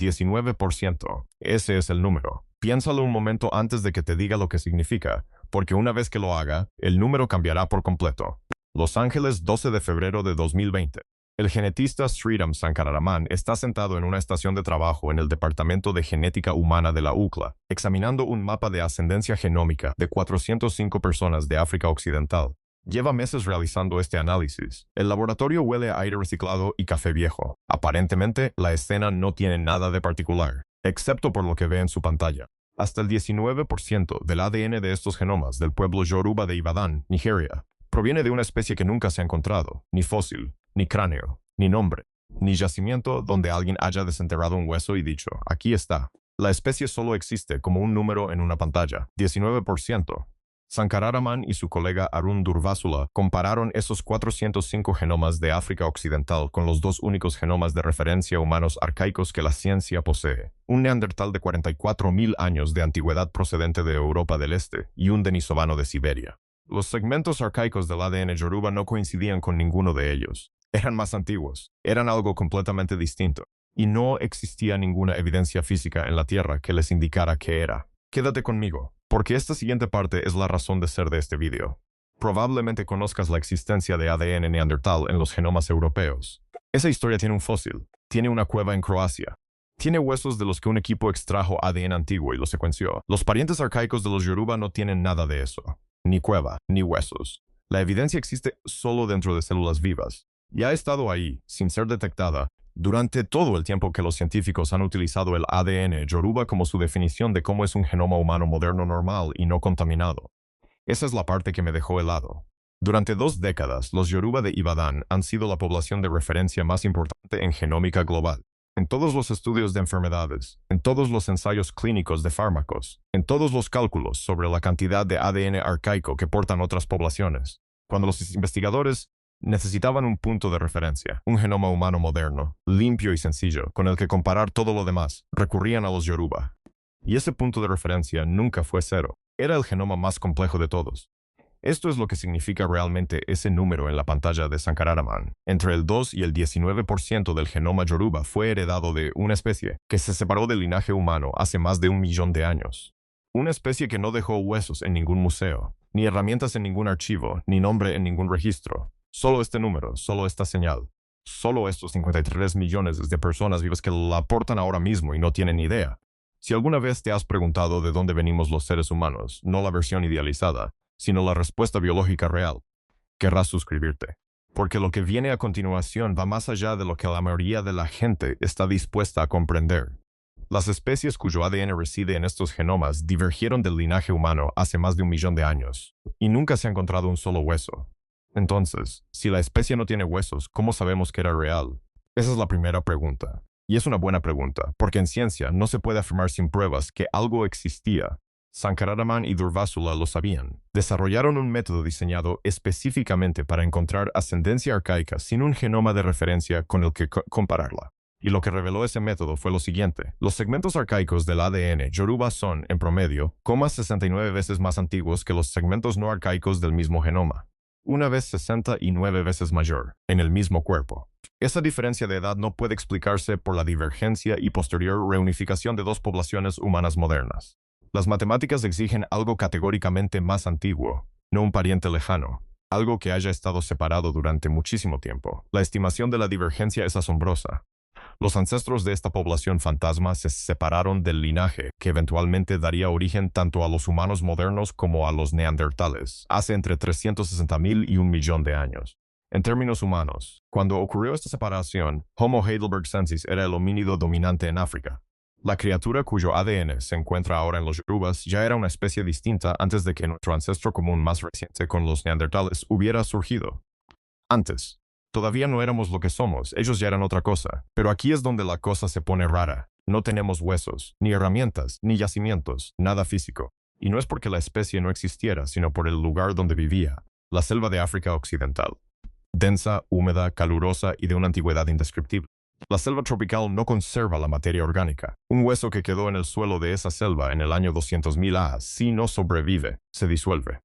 19%. Ese es el número. Piénsalo un momento antes de que te diga lo que significa, porque una vez que lo haga, el número cambiará por completo. Los Ángeles, 12 de febrero de 2020. El genetista Sridham Sankararaman está sentado en una estación de trabajo en el Departamento de Genética Humana de la UCLA, examinando un mapa de ascendencia genómica de 405 personas de África Occidental. Lleva meses realizando este análisis. El laboratorio huele a aire reciclado y café viejo. Aparentemente, la escena no tiene nada de particular, excepto por lo que ve en su pantalla. Hasta el 19% del ADN de estos genomas del pueblo Yoruba de Ibadan, Nigeria, proviene de una especie que nunca se ha encontrado, ni fósil, ni cráneo, ni nombre, ni yacimiento donde alguien haya desenterrado un hueso y dicho, aquí está. La especie solo existe como un número en una pantalla, 19%. Sankararaman y su colega Arun Durvasula compararon esos 405 genomas de África Occidental con los dos únicos genomas de referencia humanos arcaicos que la ciencia posee, un neandertal de 44.000 años de antigüedad procedente de Europa del Este y un denisovano de Siberia. Los segmentos arcaicos del ADN Yoruba no coincidían con ninguno de ellos. Eran más antiguos, eran algo completamente distinto, y no existía ninguna evidencia física en la Tierra que les indicara qué era. Quédate conmigo, porque esta siguiente parte es la razón de ser de este video. Probablemente conozcas la existencia de ADN neandertal en los genomas europeos. Esa historia tiene un fósil, tiene una cueva en Croacia, tiene huesos de los que un equipo extrajo ADN antiguo y lo secuenció. Los parientes arcaicos de los Yoruba no tienen nada de eso. Ni cueva, ni huesos. La evidencia existe solo dentro de células vivas. Y ha estado ahí, sin ser detectada, durante todo el tiempo que los científicos han utilizado el ADN Yoruba como su definición de cómo es un genoma humano moderno normal y no contaminado. Esa es la parte que me dejó helado. Durante 2 décadas, los Yoruba de Ibadan han sido la población de referencia más importante en genómica global. En todos los estudios de enfermedades, en todos los ensayos clínicos de fármacos, en todos los cálculos sobre la cantidad de ADN arcaico que portan otras poblaciones. Cuando los investigadores necesitaban un punto de referencia, un genoma humano moderno, limpio y sencillo, con el que comparar todo lo demás, recurrían a los Yoruba. Y ese punto de referencia nunca fue 0. Era el genoma más complejo de todos. Esto es lo que significa realmente ese número en la pantalla de Sankararaman. Entre el 2 y el 19% del genoma Yoruba fue heredado de una especie que se separó del linaje humano hace más de 1 millón de años. Una especie que no dejó huesos en ningún museo, ni herramientas en ningún archivo, ni nombre en ningún registro. Solo este número, solo esta señal. Solo estos 53 millones de personas vivas que la portan ahora mismo y no tienen ni idea. Si alguna vez te has preguntado de dónde venimos los seres humanos, no la versión idealizada, sino la respuesta biológica real, querrás suscribirte. Porque lo que viene a continuación va más allá de lo que la mayoría de la gente está dispuesta a comprender. Las especies cuyo ADN reside en estos genomas divergieron del linaje humano hace más de 1 millón de años, y nunca se ha encontrado un solo hueso. Entonces, si la especie no tiene huesos, ¿cómo sabemos que era real? Esa es la primera pregunta. Y es una buena pregunta, porque en ciencia no se puede afirmar sin pruebas que algo existía. Sankararaman y Durvasula lo sabían. Desarrollaron un método diseñado específicamente para encontrar ascendencia arcaica sin un genoma de referencia con el que compararla. Y lo que reveló ese método fue lo siguiente. Los segmentos arcaicos del ADN Yoruba son, en promedio, 69 veces más antiguos que los segmentos no arcaicos del mismo genoma. Una vez 69 veces mayor, en el mismo cuerpo. Esa diferencia de edad no puede explicarse por la divergencia y posterior reunificación de 2 poblaciones humanas modernas. Las matemáticas exigen algo categóricamente más antiguo, no un pariente lejano, algo que haya estado separado durante muchísimo tiempo. La estimación de la divergencia es asombrosa. Los ancestros de esta población fantasma se separaron del linaje que eventualmente daría origen tanto a los humanos modernos como a los neandertales, hace entre 360.000 y 1 millón de años. En términos humanos, cuando ocurrió esta separación, Homo heidelbergensis era el homínido dominante en África. La criatura cuyo ADN se encuentra ahora en los Yorubas ya era una especie distinta antes de que nuestro ancestro común más reciente con los neandertales hubiera surgido. Antes, todavía no éramos lo que somos, ellos ya eran otra cosa. Pero aquí es donde la cosa se pone rara. No tenemos huesos, ni herramientas, ni yacimientos, nada físico. Y no es porque la especie no existiera, sino por el lugar donde vivía, la selva de África Occidental. Densa, húmeda, calurosa y de una antigüedad indescriptible. La selva tropical no conserva la materia orgánica. Un hueso que quedó en el suelo de esa selva en el año 200.000 A, si no sobrevive, se disuelve.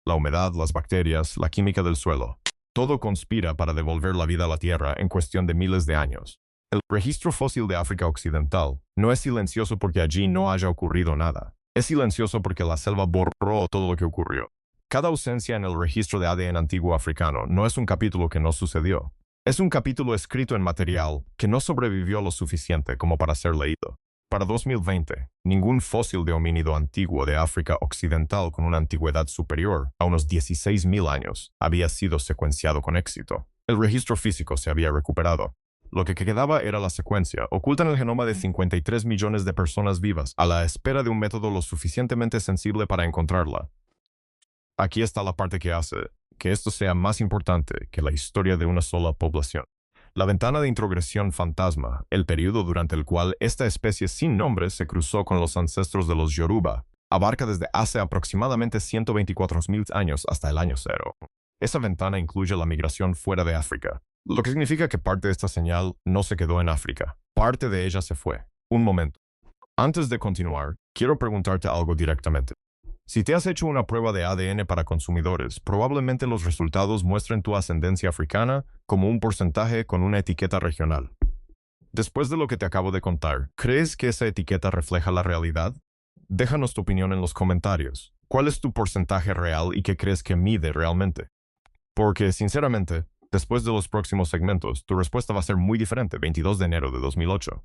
La humedad, las bacterias, la química del suelo. Todo conspira para devolver la vida a la Tierra en cuestión de miles de años. El registro fósil de África Occidental no es silencioso porque allí no haya ocurrido nada. Es silencioso porque la selva borró todo lo que ocurrió. Cada ausencia en el registro de ADN antiguo africano no es un capítulo que no sucedió. Es un capítulo escrito en material que no sobrevivió lo suficiente como para ser leído. Para 2020, ningún fósil de homínido antiguo de África Occidental con una antigüedad superior a unos 16.000 años había sido secuenciado con éxito. El registro físico se había recuperado. Lo que quedaba era la secuencia, oculta en el genoma de 53 millones de personas vivas, a la espera de un método lo suficientemente sensible para encontrarla. Aquí está la parte que hace que esto sea más importante que la historia de una sola población. La ventana de introgresión fantasma, el periodo durante el cual esta especie sin nombre se cruzó con los ancestros de los Yoruba, abarca desde hace aproximadamente 124.000 años hasta el año cero. Esa ventana incluye la migración fuera de África, lo que significa que parte de esta señal no se quedó en África. Parte de ella se fue. Un momento. Antes de continuar, quiero preguntarte algo directamente. Si te has hecho una prueba de ADN para consumidores, probablemente los resultados muestren tu ascendencia africana como un porcentaje con una etiqueta regional. Después de lo que te acabo de contar, ¿crees que esa etiqueta refleja la realidad? Déjanos tu opinión en los comentarios. ¿Cuál es tu porcentaje real y qué crees que mide realmente? Porque, sinceramente, después de los próximos segmentos, tu respuesta va a ser muy diferente. 22 de enero de 2008.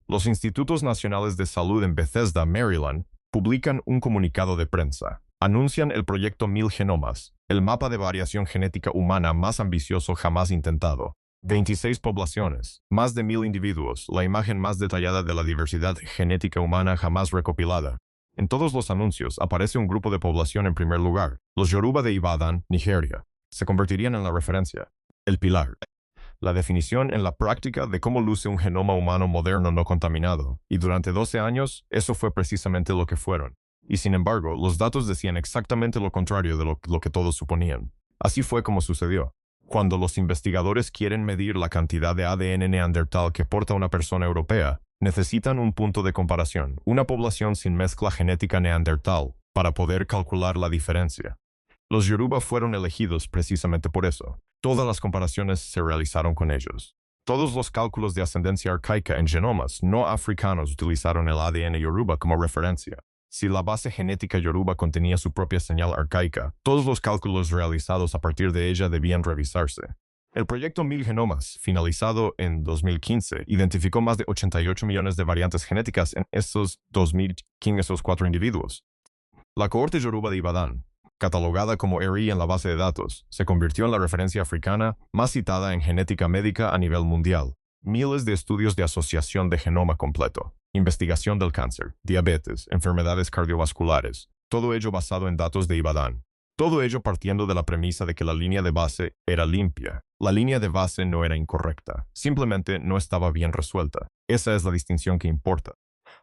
Los Institutos Nacionales de Salud en Bethesda, Maryland, publican un comunicado de prensa. Anuncian el proyecto 1000 genomas, el mapa de variación genética humana más ambicioso jamás intentado. 26 poblaciones, más de 1000 individuos, la imagen más detallada de la diversidad genética humana jamás recopilada. En todos los anuncios aparece un grupo de población en primer lugar, los Yoruba de Ibadan, Nigeria. Se convertirían en la referencia, el pilar. La definición en la práctica de cómo luce un genoma humano moderno no contaminado, y durante 12 años eso fue precisamente lo que fueron. Y sin embargo, los datos decían exactamente lo contrario de lo que todos suponían. Así fue como sucedió. Cuando los investigadores quieren medir la cantidad de ADN neandertal que porta una persona europea, necesitan un punto de comparación, una población sin mezcla genética neandertal, para poder calcular la diferencia. Los Yoruba fueron elegidos precisamente por eso. Todas las comparaciones se realizaron con ellos. Todos los cálculos de ascendencia arcaica en genomas no africanos utilizaron el ADN Yoruba como referencia. Si la base genética Yoruba contenía su propia señal arcaica, todos los cálculos realizados a partir de ella debían revisarse. El proyecto 1000 genomas, finalizado en 2015, identificó más de 88 millones de variantes genéticas en esos 2.504 individuos. La cohorte Yoruba de Ibadan, catalogada como ERI en la base de datos, se convirtió en la referencia africana más citada en genética médica a nivel mundial. Miles de estudios de asociación de genoma completo, investigación del cáncer, diabetes, enfermedades cardiovasculares, todo ello basado en datos de Ibadan. Todo ello partiendo de la premisa de que la línea de base era limpia. La línea de base no era incorrecta, simplemente no estaba bien resuelta. Esa es la distinción que importa.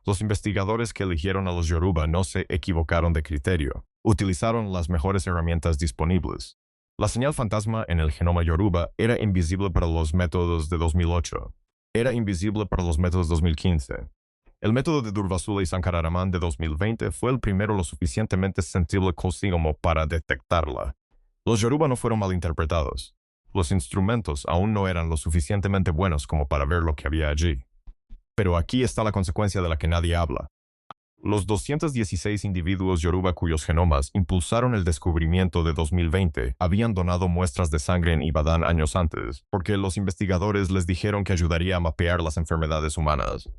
Los investigadores que eligieron a los Yoruba no se equivocaron de criterio. Utilizaron las mejores herramientas disponibles. La señal fantasma en el genoma Yoruba era invisible para los métodos de 2008. Era invisible para los métodos de 2015. El método de Durvasula y Sankararaman de 2020 fue el primero lo suficientemente sensible como para detectarla. Los Yoruba no fueron malinterpretados. Los instrumentos aún no eran lo suficientemente buenos como para ver lo que había allí. Pero aquí está la consecuencia de la que nadie habla. Los 216 individuos Yoruba cuyos genomas impulsaron el descubrimiento de 2020 habían donado muestras de sangre en Ibadan años antes, porque los investigadores les dijeron que ayudaría a mapear las enfermedades humanas.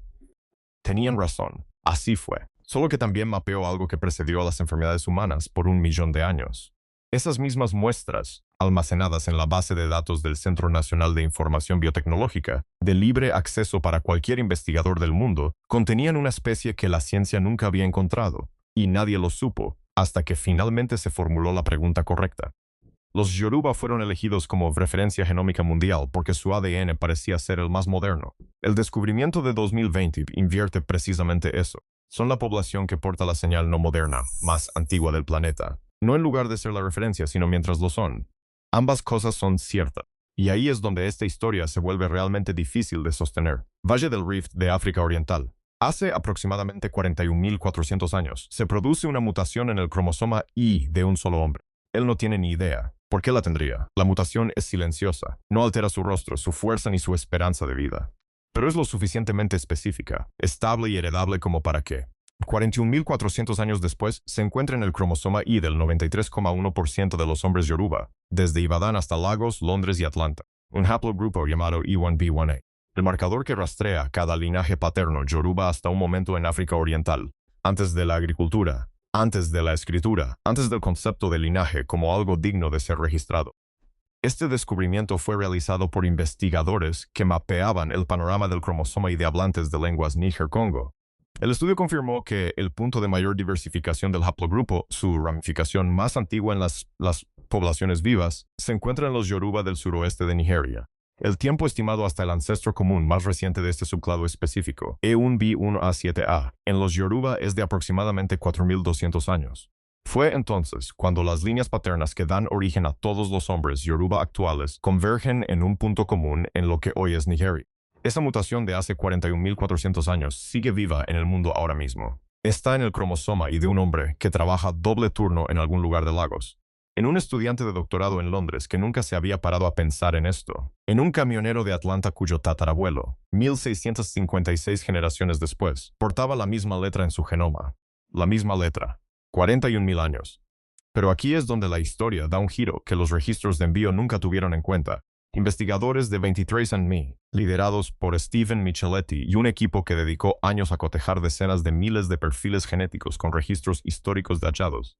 Tenían razón, así fue, solo que también mapeó algo que precedió a las enfermedades humanas por 1 millón de años. Esas mismas muestras, almacenadas en la base de datos del Centro Nacional de Información Biotecnológica, de libre acceso para cualquier investigador del mundo, contenían una especie que la ciencia nunca había encontrado, y nadie lo supo, hasta que finalmente se formuló la pregunta correcta. Los Yoruba fueron elegidos como referencia genómica mundial porque su ADN parecía ser el más moderno. El descubrimiento de 2020 invierte precisamente eso. Son la población que porta la señal no moderna, más antigua del planeta. No en lugar de ser la referencia, sino mientras lo son. Ambas cosas son ciertas. Y ahí es donde esta historia se vuelve realmente difícil de sostener. Valle del Rift de África Oriental. Hace aproximadamente 41.400 años, se produce una mutación en el cromosoma Y de un solo hombre. Él no tiene ni idea. ¿Por qué la tendría? La mutación es silenciosa. No altera su rostro, su fuerza ni su esperanza de vida. pero es lo suficientemente específica, estable y heredable como para que 41.400 años después se encuentra en el cromosoma Y del 93,1% de los hombres Yoruba, desde Ibadan hasta Lagos, Londres y Atlanta, un haplogrupo llamado E1B1A. El marcador que rastrea cada linaje paterno Yoruba hasta un momento en África Oriental, antes de la agricultura, antes de la escritura, antes del concepto de linaje como algo digno de ser registrado. Este descubrimiento fue realizado por investigadores que mapeaban el panorama del cromosoma y de hablantes de lenguas Níger-Congo. El estudio confirmó que el punto de mayor diversificación del haplogrupo, su ramificación más antigua en las poblaciones vivas, se encuentra en los Yoruba del suroeste de Nigeria. El tiempo estimado hasta el ancestro común más reciente de este subclado específico, E1B1A7A, en los Yoruba es de aproximadamente 4.200 años. Fue entonces cuando las líneas paternas que dan origen a todos los hombres Yoruba actuales convergen en un punto común en lo que hoy es Nigeria. Esa mutación de hace 41.400 años sigue viva en el mundo ahora mismo. Está en el cromosoma y de un hombre que trabaja doble turno en algún lugar de Lagos. En un estudiante de doctorado en Londres que nunca se había parado a pensar en esto. En un camionero de Atlanta cuyo tatarabuelo, 1.656 generaciones después, portaba la misma letra en su genoma. La misma letra. 41.000 años. Pero aquí es donde la historia da un giro que los registros de envío nunca tuvieron en cuenta. Investigadores de 23andMe, liderados por Stephen Micheletti y un equipo que dedicó años a cotejar decenas de miles de perfiles genéticos con registros históricos de hallados,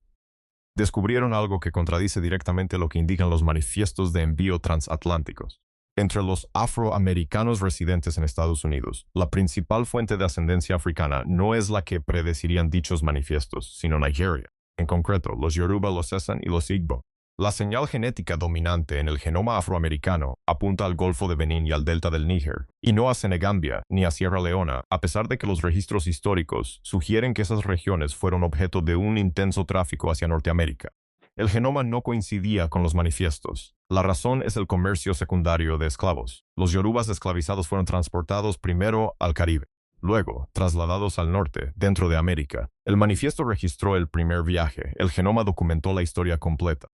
descubrieron algo que contradice directamente lo que indican los manifiestos de envío transatlánticos. Entre los afroamericanos residentes en Estados Unidos, la principal fuente de ascendencia africana no es la que predecirían dichos manifiestos, sino Nigeria. En concreto, los Yoruba, los Esan y los Igbo. La señal genética dominante en el genoma afroamericano apunta al Golfo de Benín y al delta del Níger, y no a Senegambia ni a Sierra Leona, a pesar de que los registros históricos sugieren que esas regiones fueron objeto de un intenso tráfico hacia Norteamérica. El genoma no coincidía con los manifiestos. La razón es el comercio secundario de esclavos. Los yorubas esclavizados fueron transportados primero al Caribe, luego trasladados al norte, dentro de América. El manifiesto registró el primer viaje, el genoma documentó la historia completa.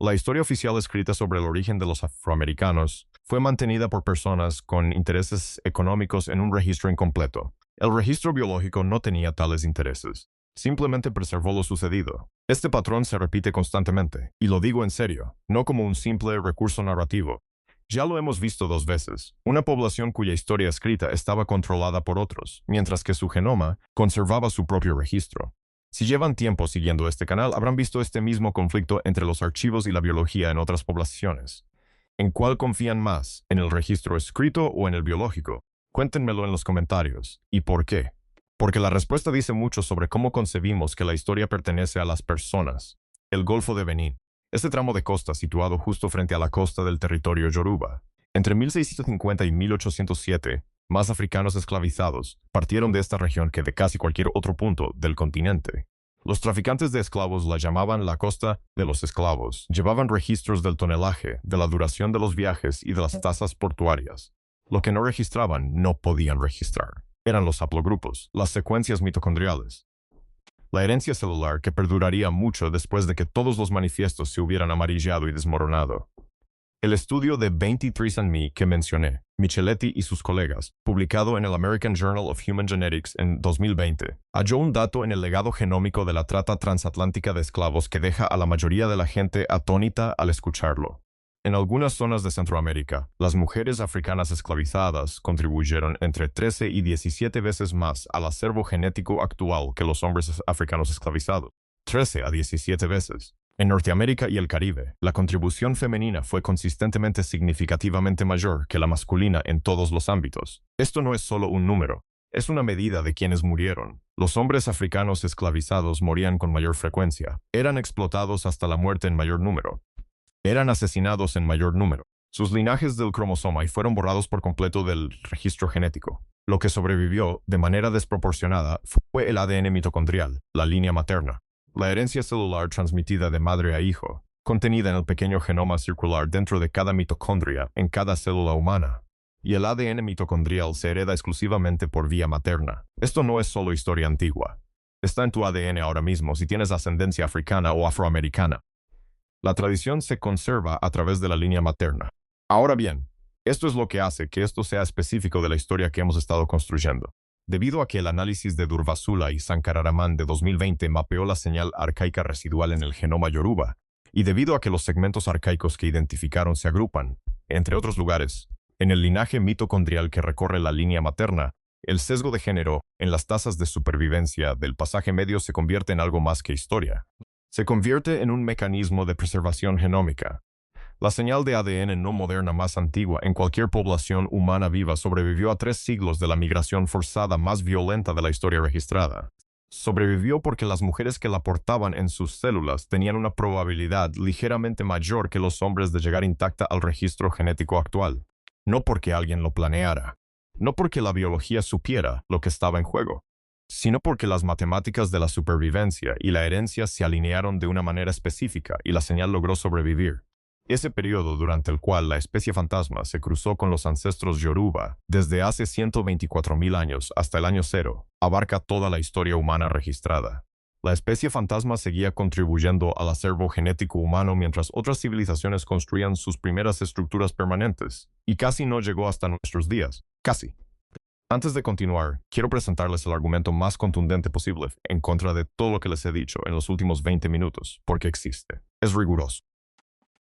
La historia oficial escrita sobre el origen de los afroamericanos fue mantenida por personas con intereses económicos en un registro incompleto. El registro biológico no tenía tales intereses. Simplemente preservó lo sucedido. Este patrón se repite constantemente, y lo digo en serio, no como un simple recurso narrativo. Ya lo hemos visto 2 veces. Una población cuya historia escrita estaba controlada por otros, mientras que su genoma conservaba su propio registro. Si llevan tiempo siguiendo este canal, habrán visto este mismo conflicto entre los archivos y la biología en otras poblaciones. ¿En cuál confían más? ¿En el registro escrito o en el biológico? Cuéntenmelo en los comentarios. ¿Y por qué? Porque la respuesta dice mucho sobre cómo concebimos que la historia pertenece a las personas. El Golfo de Benín. Este tramo de costa situado justo frente a la costa del territorio Yoruba. Entre 1650 y 1807, más africanos esclavizados partieron de esta región que de casi cualquier otro punto del continente. Los traficantes de esclavos la llamaban la costa de los esclavos. Llevaban registros del tonelaje, de la duración de los viajes y de las tasas portuarias. Lo que no registraban, no podían registrar. Eran los haplogrupos, las secuencias mitocondriales. La herencia celular que perduraría mucho después de que todos los manifiestos se hubieran amarillado y desmoronado. El estudio de 23andMe que mencioné, Micheletti y sus colegas, publicado en el American Journal of Human Genetics en 2020, halló un dato en el legado genómico de la trata transatlántica de esclavos que deja a la mayoría de la gente atónita al escucharlo. En algunas zonas de Centroamérica, las mujeres africanas esclavizadas contribuyeron entre 13 y 17 veces más al acervo genético actual que los hombres africanos esclavizados. 13 a 17 veces. En Norteamérica y el Caribe, la contribución femenina fue consistentemente significativamente mayor que la masculina en todos los ámbitos. Esto no es solo un número, es una medida de quienes murieron. Los hombres africanos esclavizados morían con mayor frecuencia, eran explotados hasta la muerte en mayor número, eran asesinados en mayor número. Sus linajes del cromosoma fueron borrados por completo del registro genético. Lo que sobrevivió, de manera desproporcionada, fue el ADN mitocondrial, la línea materna. La herencia celular transmitida de madre a hijo, contenida en el pequeño genoma circular dentro de cada mitocondria en cada célula humana. Y el ADN mitocondrial se hereda exclusivamente por vía materna. Esto no es solo historia antigua. Está en tu ADN ahora mismo si tienes ascendencia africana o afroamericana. La tradición se conserva a través de la línea materna. Ahora bien, Esto es lo que hace que esto sea específico de la historia que hemos estado construyendo. Debido a que el análisis de Durvasula y Sankararaman de 2020 mapeó la señal arcaica residual en el genoma yoruba, y debido a que los segmentos arcaicos que identificaron se agrupan, entre otros lugares, en el linaje mitocondrial que recorre la línea materna, el sesgo de género en las tasas de supervivencia del pasaje medio se convierte en algo más que historia. Se convierte en un mecanismo de preservación genómica. La señal de ADN no moderna más antigua en cualquier población humana viva sobrevivió a 3 siglos de la migración forzada más violenta de la historia registrada. Sobrevivió porque las mujeres que la portaban en sus células tenían una probabilidad ligeramente mayor que los hombres de llegar intacta al registro genético actual. No porque alguien lo planeara, no porque la biología supiera lo que estaba en juego, sino porque las matemáticas de la supervivencia y la herencia se alinearon de una manera específica y la señal logró sobrevivir. Ese periodo durante el cual la especie fantasma se cruzó con los ancestros Yoruba, desde hace 124.000 años hasta el año 0, abarca toda la historia humana registrada. La especie fantasma seguía contribuyendo al acervo genético humano mientras otras civilizaciones construían sus primeras estructuras permanentes, y casi no llegó hasta nuestros días. Casi. Antes de continuar, quiero presentarles el argumento más contundente posible en contra de todo lo que les he dicho en los últimos 20 minutos, porque existe. Es riguroso.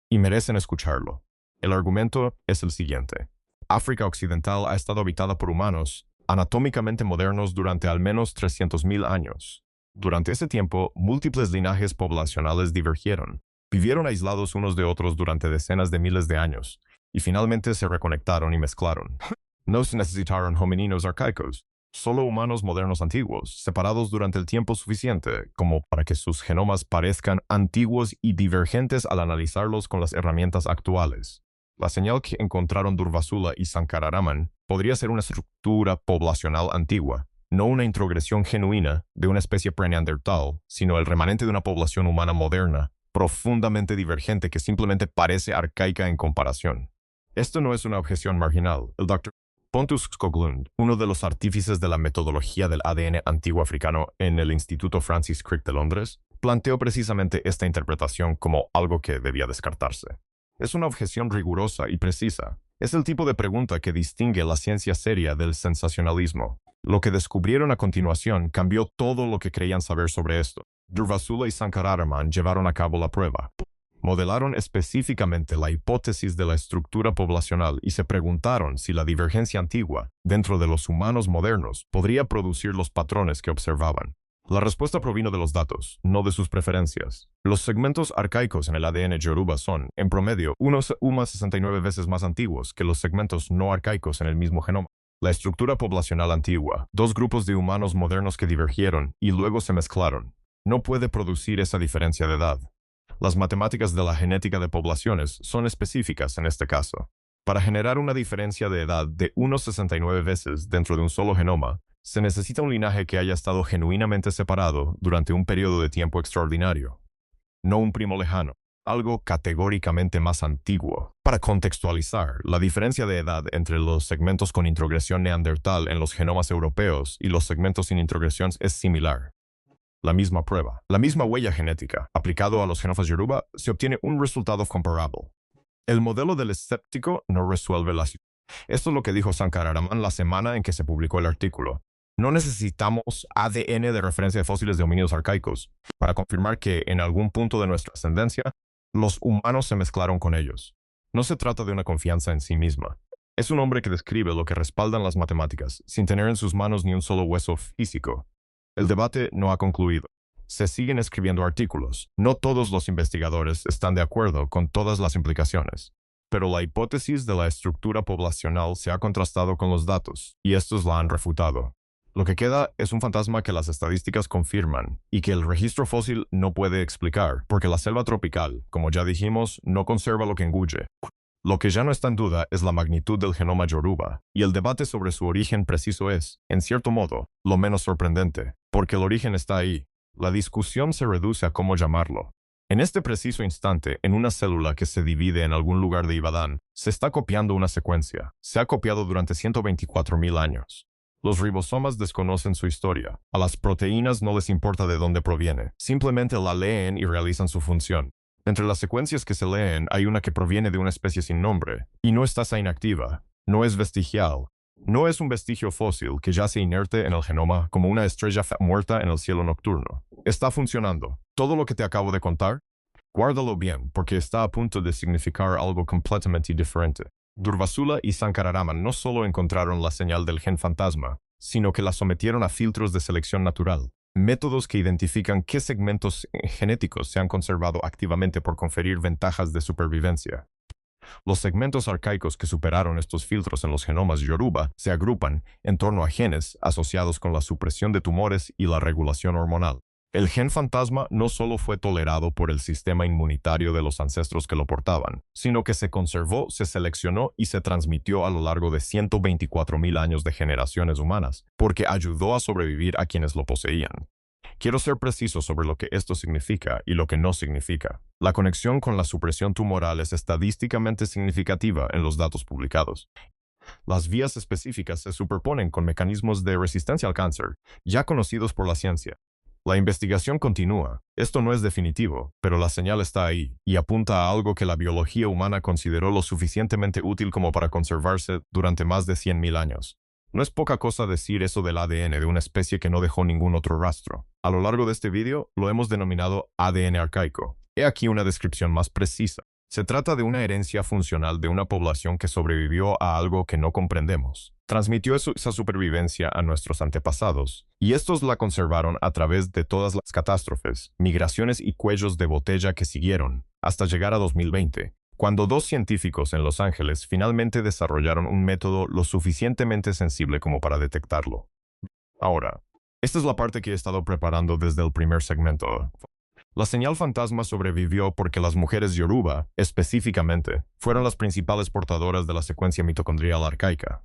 Y merecen escucharlo. El argumento es el siguiente. África Occidental ha estado habitada por humanos anatómicamente modernos durante al menos 300.000 años. Durante ese tiempo, múltiples linajes poblacionales divergieron. Vivieron aislados unos de otros durante decenas de miles de años, y finalmente se reconectaron y mezclaron. No se necesitaron homininos arcaicos, solo humanos modernos antiguos, separados durante el tiempo suficiente como para que sus genomas parezcan antiguos y divergentes al analizarlos con las herramientas actuales. La señal que encontraron Durvasula y Sankararaman podría ser una estructura poblacional antigua, no una introgresión genuina de una especie preneandertal, sino el remanente de una población humana moderna, profundamente divergente que simplemente parece arcaica en comparación. Esto no es una objeción marginal. El Dr. Pontus Skoglund, uno de los artífices de la metodología del ADN antiguo africano en el Instituto Francis Crick de Londres, planteó precisamente esta interpretación como algo que debía descartarse. Es una objeción rigurosa y precisa. Es el tipo de pregunta que distingue la ciencia seria del sensacionalismo. Lo que descubrieron a continuación cambió todo lo que creían saber sobre esto. Durvasula y Sankararaman llevaron a cabo la prueba. Modelaron específicamente la hipótesis de la estructura poblacional y se preguntaron si la divergencia antigua, dentro de los humanos modernos, podría producir los patrones que observaban. La respuesta provino de los datos, no de sus preferencias. Los segmentos arcaicos en el ADN yoruba son, en promedio, unos 69 veces más antiguos que los segmentos no arcaicos en el mismo genoma. La estructura poblacional antigua, 2 grupos de humanos modernos que divergieron y luego se mezclaron, no puede producir esa diferencia de edad. Las matemáticas de la genética de poblaciones son específicas en este caso. Para generar una diferencia de edad de 69 veces dentro de un solo genoma, se necesita un linaje que haya estado genuinamente separado durante un periodo de tiempo extraordinario, no un primo lejano, algo categóricamente más antiguo. Para contextualizar, la diferencia de edad entre los segmentos con introgresión neandertal en los genomas europeos y los segmentos sin introgresión es similar. La misma prueba, la misma huella genética, aplicado a los genomas yoruba, se obtiene un resultado comparable. El modelo del escéptico no resuelve la situación. Esto es lo que dijo Sankararaman la semana en que se publicó el artículo. No necesitamos ADN de referencia de fósiles de homínidos arcaicos para confirmar que en algún punto de nuestra ascendencia, los humanos se mezclaron con ellos. No se trata de una confianza en sí misma. Es un hombre que describe lo que respaldan las matemáticas, sin tener en sus manos ni un solo hueso físico. El debate no ha concluido. Se siguen escribiendo artículos. No todos los investigadores están de acuerdo con todas las implicaciones. Pero la hipótesis de la estructura poblacional se ha contrastado con los datos, y estos la han refutado. Lo que queda es un fantasma que las estadísticas confirman, y que el registro fósil no puede explicar, porque la selva tropical, como ya dijimos, no conserva lo que engulle. Lo que ya no está en duda es la magnitud del genoma yoruba, y el debate sobre su origen preciso es, en cierto modo, lo menos sorprendente, porque el origen está ahí. La discusión se reduce a cómo llamarlo. En este preciso instante, en una célula que se divide en algún lugar de Ibadan, se está copiando una secuencia. Se ha copiado durante 124.000 años. Los ribosomas desconocen su historia. A las proteínas no les importa de dónde proviene. Simplemente la leen y realizan su función. Entre las secuencias que se leen hay una que proviene de una especie sin nombre, y no está inactiva, no es vestigial, no es un vestigio fósil que yace inerte en el genoma como una estrella muerta en el cielo nocturno. Está funcionando. Todo lo que te acabo de contar, guárdalo bien, porque está a punto de significar algo completamente diferente. Durvasula y Sankararaman no solo encontraron la señal del gen fantasma, sino que la sometieron a filtros de selección natural, métodos que identifican qué segmentos genéticos se han conservado activamente por conferir ventajas de supervivencia. Los segmentos arcaicos que superaron estos filtros en los genomas Yoruba se agrupan en torno a genes asociados con la supresión de tumores y la regulación hormonal. El gen fantasma no solo fue tolerado por el sistema inmunitario de los ancestros que lo portaban, sino que se conservó, se seleccionó y se transmitió a lo largo de 124.000 años de generaciones humanas, porque ayudó a sobrevivir a quienes lo poseían. Quiero ser preciso sobre lo que esto significa y lo que no significa. La conexión con la supresión tumoral es estadísticamente significativa en los datos publicados. Las vías específicas se superponen con mecanismos de resistencia al cáncer, ya conocidos por la ciencia. La investigación continúa. Esto no es definitivo, pero la señal está ahí, y apunta a algo que la biología humana consideró lo suficientemente útil como para conservarse durante más de 100.000 años. No es poca cosa decir eso del ADN de una especie que no dejó ningún otro rastro. A lo largo de este vídeo lo hemos denominado ADN arcaico. He aquí una descripción más precisa. Se trata de una herencia funcional de una población que sobrevivió a algo que no comprendemos. Transmitió esa supervivencia a nuestros antepasados, y estos la conservaron a través de todas las catástrofes, migraciones y cuellos de botella que siguieron, hasta llegar a 2020, cuando dos científicos en Los Ángeles finalmente desarrollaron un método lo suficientemente sensible como para detectarlo. Ahora, esta es la parte que he estado preparando desde el primer segmento. La señal fantasma sobrevivió porque las mujeres Yoruba, específicamente, fueron las principales portadoras de la secuencia mitocondrial arcaica.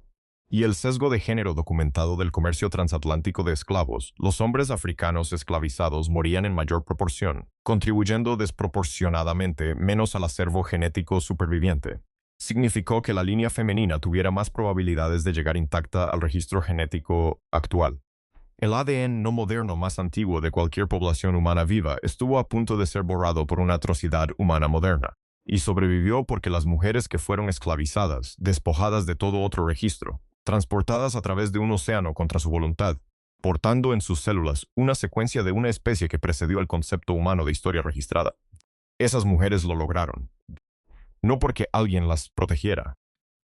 Y el sesgo de género documentado del comercio transatlántico de esclavos, los hombres africanos esclavizados morían en mayor proporción, contribuyendo desproporcionadamente menos al acervo genético superviviente. Significó que la línea femenina tuviera más probabilidades de llegar intacta al registro genético actual. El ADN no moderno más antiguo de cualquier población humana viva estuvo a punto de ser borrado por una atrocidad humana moderna, y sobrevivió porque las mujeres que fueron esclavizadas, despojadas de todo otro registro, transportadas a través de un océano contra su voluntad, portando en sus células una secuencia de una especie que precedió al concepto humano de historia registrada. Esas mujeres lo lograron. No porque alguien las protegiera,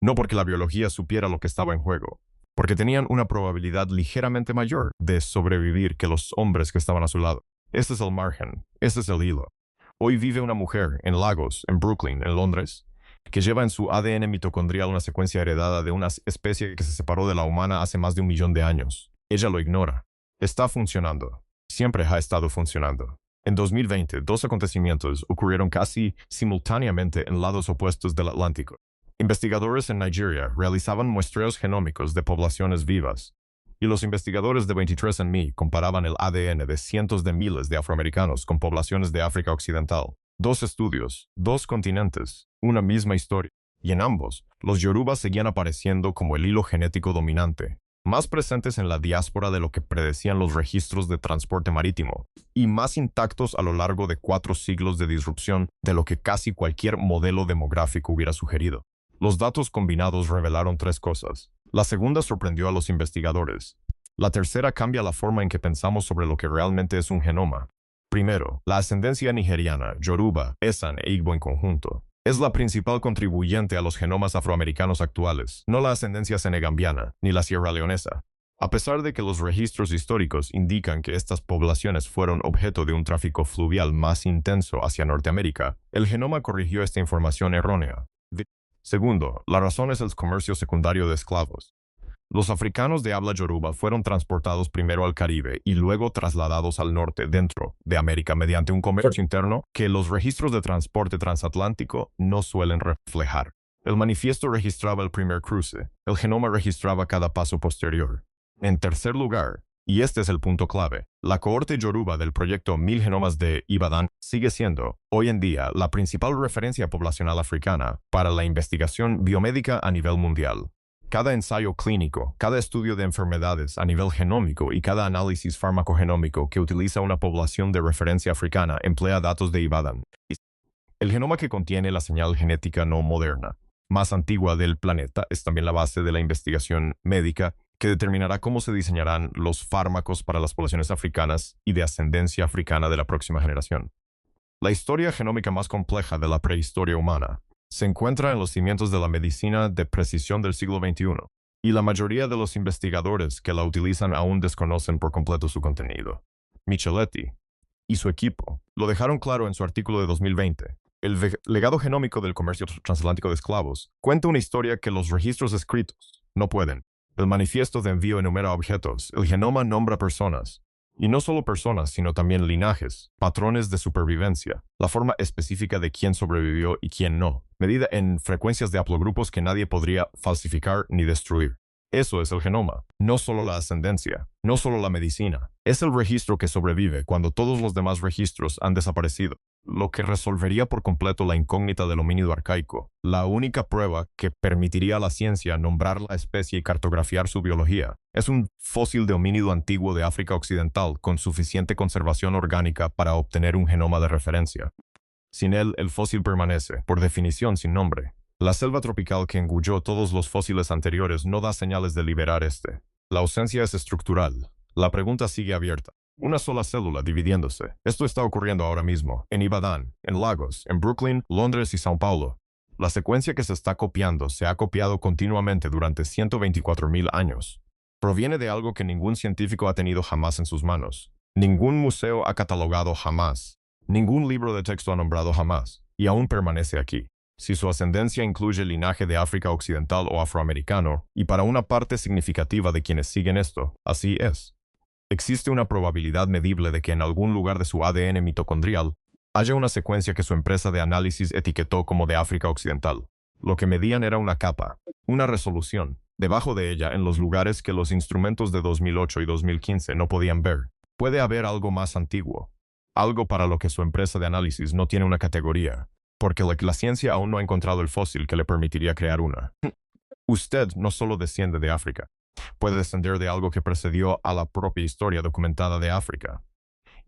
no porque la biología supiera lo que estaba en juego, porque tenían una probabilidad ligeramente mayor de sobrevivir que los hombres que estaban a su lado. Este es el margen, este es el hilo. Hoy vive una mujer en Lagos, en Brooklyn, en Londres, que lleva en su ADN mitocondrial una secuencia heredada de una especie que se separó de la humana hace más de 1.000.000 de años. Ella lo ignora. Está funcionando. Siempre ha estado funcionando. En 2020, dos acontecimientos ocurrieron casi simultáneamente en lados opuestos del Atlántico. Investigadores en Nigeria realizaban muestreos genómicos de poblaciones vivas, y los investigadores de 23andMe comparaban el ADN de cientos de miles de afroamericanos con poblaciones de África Occidental. Dos estudios, dos continentes, una misma historia. Y en ambos, los Yoruba seguían apareciendo como el hilo genético dominante, más presentes en la diáspora de lo que predecían los registros de transporte marítimo, y más intactos a lo largo de 4 siglos de disrupción de lo que casi cualquier modelo demográfico hubiera sugerido. Los datos combinados revelaron 3 cosas. La segunda sorprendió a los investigadores. La tercera cambia la forma en que pensamos sobre lo que realmente es un genoma. Primero, la ascendencia nigeriana, Yoruba, Esan e Igbo en conjunto, es la principal contribuyente a los genomas afroamericanos actuales, no la ascendencia senegambiana ni la sierraleonesa. A pesar de que los registros históricos indican que estas poblaciones fueron objeto de un tráfico fluvial más intenso hacia Norteamérica, el genoma corrigió esta información errónea. Segundo, la razón es el comercio secundario de esclavos. Los africanos de habla yoruba fueron transportados primero al Caribe y luego trasladados al norte dentro de América mediante un comercio interno que los registros de transporte transatlántico no suelen reflejar. El manifiesto registraba el primer cruce, el genoma registraba cada paso posterior. En tercer lugar, y este es el punto clave, la cohorte yoruba del proyecto 1000 genomas de Ibadan sigue siendo, hoy en día, la principal referencia poblacional africana para la investigación biomédica a nivel mundial. Cada ensayo clínico, cada estudio de enfermedades a nivel genómico y cada análisis farmacogenómico que utiliza una población de referencia africana emplea datos de Ibadan. El genoma que contiene la señal genética no moderna, más antigua del planeta, es también la base de la investigación médica que determinará cómo se diseñarán los fármacos para las poblaciones africanas y de ascendencia africana de la próxima generación. La historia genómica más compleja de la prehistoria humana se encuentra en los cimientos de la medicina de precisión del siglo XXI, y la mayoría de los investigadores que la utilizan aún desconocen por completo su contenido. Micheletti y su equipo lo dejaron claro en su artículo de 2020. El legado genómico del comercio transatlántico de esclavos cuenta una historia que los registros escritos no pueden. El manifiesto de envío enumera objetos, el genoma nombra personas. Y no solo personas, sino también linajes, patrones de supervivencia, la forma específica de quién sobrevivió y quién no, medida en frecuencias de haplogrupos que nadie podría falsificar ni destruir. Eso es el genoma, no solo la ascendencia, no solo la medicina. Es el registro que sobrevive cuando todos los demás registros han desaparecido, lo que resolvería por completo la incógnita del homínido arcaico, la única prueba que permitiría a la ciencia nombrar la especie y cartografiar su biología. Es un fósil de homínido antiguo de África Occidental con suficiente conservación orgánica para obtener un genoma de referencia. Sin él, el fósil permanece, por definición, sin nombre. La selva tropical que engulló todos los fósiles anteriores no da señales de liberar este. La ausencia es estructural. La pregunta sigue abierta. Una sola célula dividiéndose. Esto está ocurriendo ahora mismo, en Ibadan, en Lagos, en Brooklyn, Londres y São Paulo. La secuencia que se está copiando se ha copiado continuamente durante 124.000 años. Proviene de algo que ningún científico ha tenido jamás en sus manos. Ningún museo ha catalogado jamás. Ningún libro de texto ha nombrado jamás. Y aún permanece aquí. Si su ascendencia incluye linaje de África Occidental o afroamericano, y para una parte significativa de quienes siguen esto, así es. Existe una probabilidad medible de que en algún lugar de su ADN mitocondrial haya una secuencia que su empresa de análisis etiquetó como de África Occidental. Lo que medían era una capa, una resolución, debajo de ella en los lugares que los instrumentos de 2008 y 2015 no podían ver. Puede haber algo más antiguo, algo para lo que su empresa de análisis no tiene una categoría, porque la ciencia aún no ha encontrado el fósil que le permitiría crear una. Usted no solo desciende de África, puede descender de algo que precedió a la propia historia documentada de África.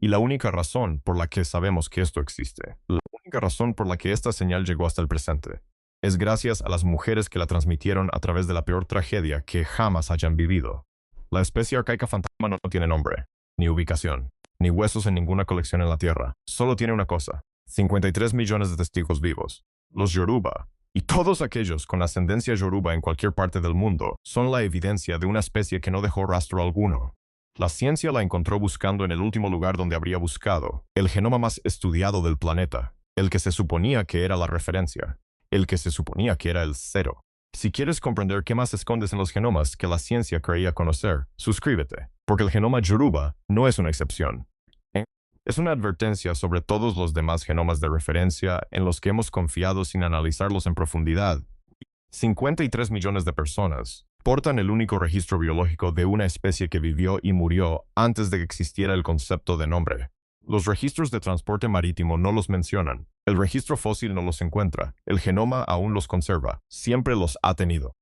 Y la única razón por la que sabemos que esto existe, la única razón por la que esta señal llegó hasta el presente, es gracias a las mujeres que la transmitieron a través de la peor tragedia que jamás hayan vivido. La especie arcaica fantasma no tiene nombre, ni ubicación, ni huesos en ninguna colección en la Tierra. Solo tiene una cosa: 53 millones de testigos vivos. Los Yoruba, y todos aquellos con ascendencia Yoruba en cualquier parte del mundo, son la evidencia de una especie que no dejó rastro alguno. La ciencia la encontró buscando en el último lugar donde habría buscado, el genoma más estudiado del planeta, el que se suponía que era la referencia, el que se suponía que era el cero. Si quieres comprender qué más escondes en los genomas que la ciencia creía conocer, suscríbete, porque el genoma Yoruba no es una excepción. Es una advertencia sobre todos los demás genomas de referencia en los que hemos confiado sin analizarlos en profundidad. 53 millones de personas portan el único registro biológico de una especie que vivió y murió antes de que existiera el concepto de nombre. Los registros de transporte marítimo no los mencionan. El registro fósil no los encuentra. El genoma aún los conserva. Siempre los ha tenido.